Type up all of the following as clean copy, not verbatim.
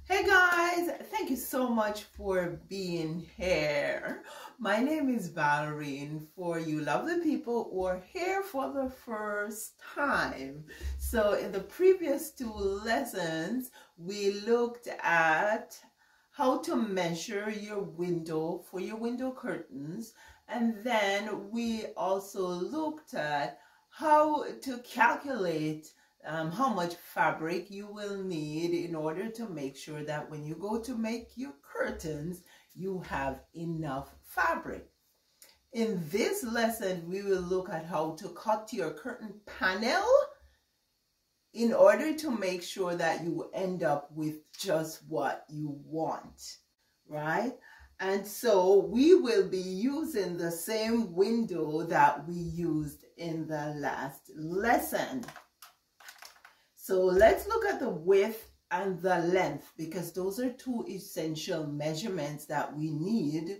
Hey guys, thank you so much for being here. My name is Valrine. For you lovely people who are here for the first time. So in the previous two lessons, we looked at how to measure your window for your window curtains. And then we also looked at how to calculate how much fabric you will need in order to make sure that when you go to make your curtains, you have enough fabric. In this lesson, we will look at how to cut your curtain panel in order to make sure that you end up with just what you want, right? And so we will be using the same window that we used in the last lesson. So let's look at the width and the length, because those are two essential measurements that we need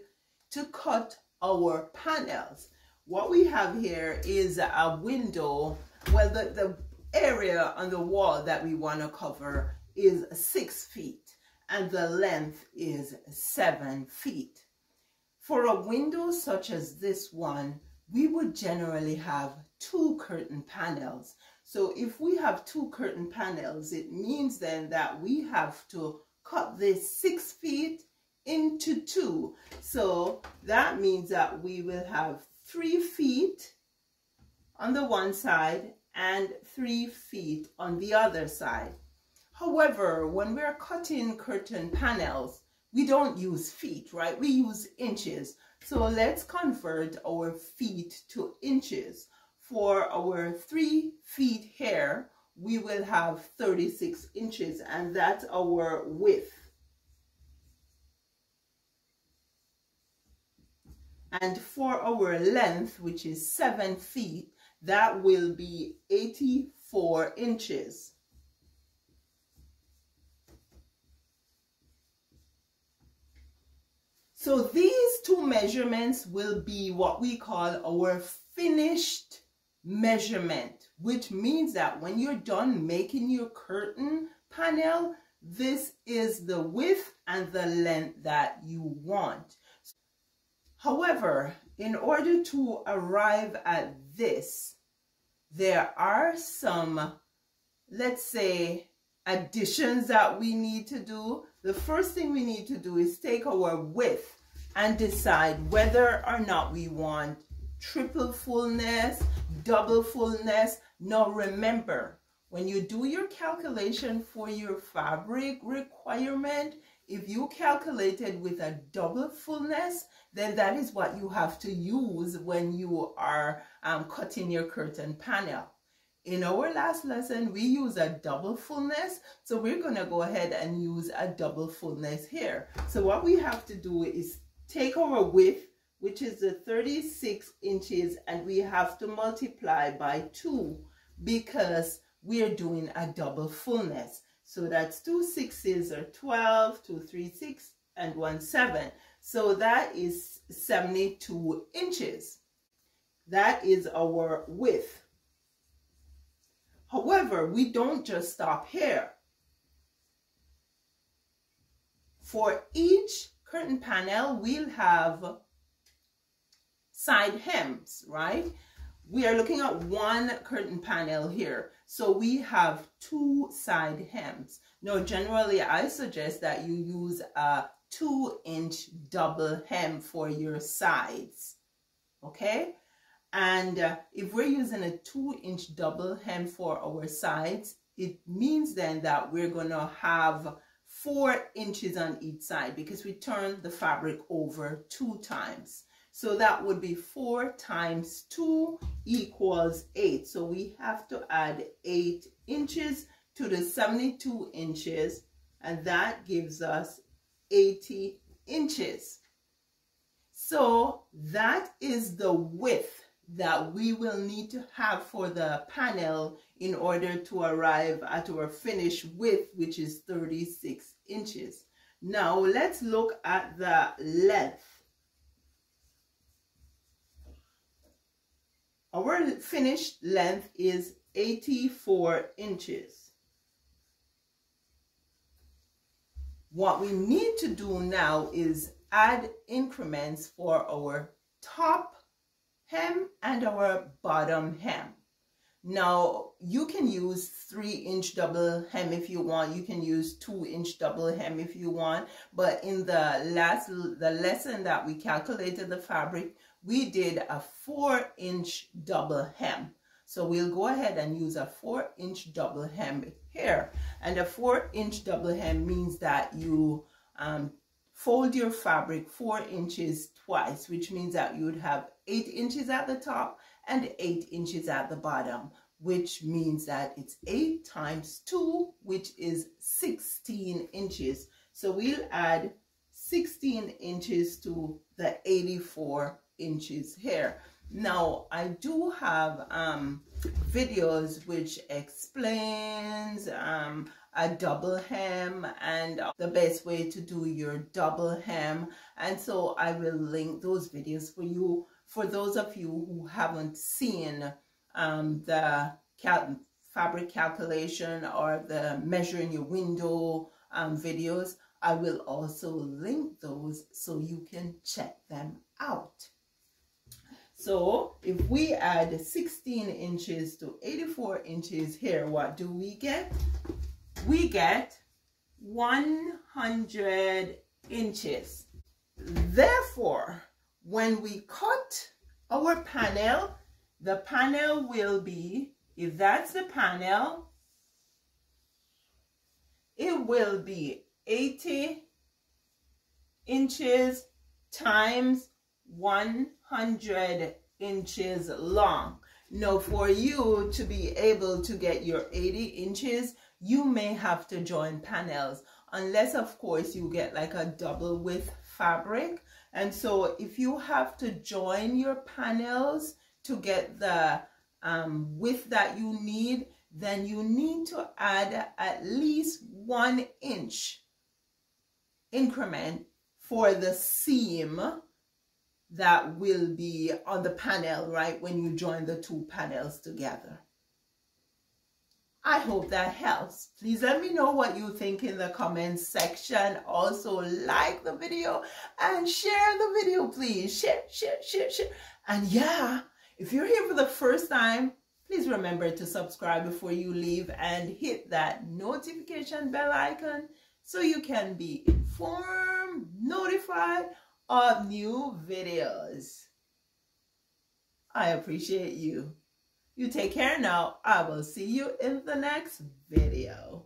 to cut our panels. What we have here is a window. Well, the area on the wall that we want to cover is 6 feet and the length is 7 feet. For a window such as this one, we would generally have 2 curtain panels. So if we have 2 curtain panels, it means then that we have to cut this 6 feet into 2. So that means that we will have 3 feet on the one side and 3 feet on the other side. However, when we're cutting curtain panels, we don't use feet, right? We use inches. So let's convert our feet to inches. For our 3 feet here, we will have 36 inches, and that's our width. And for our length, which is 7 feet, that will be 84 inches. So these two measurements will be what we call our finished measurement, which means that when you're done making your curtain panel, this is the width and the length that you want. However, in order to arrive at this, there are some, let's say, additions that we need to do. The first thing we need to do is take our width and decide whether or not we want triple fullness, double fullness. Now remember, when you do your calculation for your fabric requirement, if you calculated with a double fullness, then that is what you have to use when you are cutting your curtain panel. In our last lesson, we use a double fullness, so we're going to go ahead and use a double fullness here. So what we have to do is take our width, which is the 36 inches, and we have to multiply by 2 because we are doing a double fullness. So that's 2 6s are 12, 2 3 6, and 1 7. So that is 72 inches. That is our width. However, we don't just stop here. For each curtain panel, we'll have side hems, right? We are looking at one curtain panel here. So we have 2 side hems. Now, generally, I suggest that you use a 2-inch double hem for your sides, okay? And if we're using a 2-inch double hem for our sides, it means then that we're going to have 4 inches on each side because we turn the fabric over 2 times. So that would be 4 times 2 equals 8. So we have to add 8 inches to the 72 inches, and that gives us 80 inches. So that is the width that we will need to have for the panel in order to arrive at our finished width, which is 36 inches. Now let's look at the length. Our finished length is 84 inches. What we need to do now is add increments for our top hem and our bottom hem. Now you can use 3-inch double hem if you want. You can use 2-inch double hem if you want. But in the lesson that we calculated the fabric, we did a 4-inch double hem. So we'll go ahead and use a 4-inch double hem here. And a 4-inch double hem means that you fold your fabric 4 inches twice, which means that you would have 8 inches at the top and 8 inches at the bottom, which means that it's 8 times 2, which is 16 inches. So we'll add 16 inches to the 84 inches here. Now I do have videos which explains a double hem and the best way to do your double hem, and so I will link those videos for you, for those of you who haven't seen the fabric calculation or the measuring your window videos. I will also link those so you can check them out. So if we add 16 inches to 84 inches here, what do we get? We get 100 inches. Therefore, when we cut our panel, the panel will be, if that's the panel, it will be 80 inches times 100 inches long. Now for you to be able to get your 80 inches, you may have to join panels, unless of course you get like a double width fabric. And so if you have to join your panels to get the width that you need, then you need to add at least 1 inch increment for the seam that will be on the panel, right, when you join the two panels together. I hope that helps. Please let me know what you think in the comments section. Also like the video and share the video, please. Share. And yeah, if you're here for the first time, please remember to subscribe before you leave and hit that notification bell icon so you can be informed, notified of new videos. I appreciate you. You take care now. I will see you in the next video.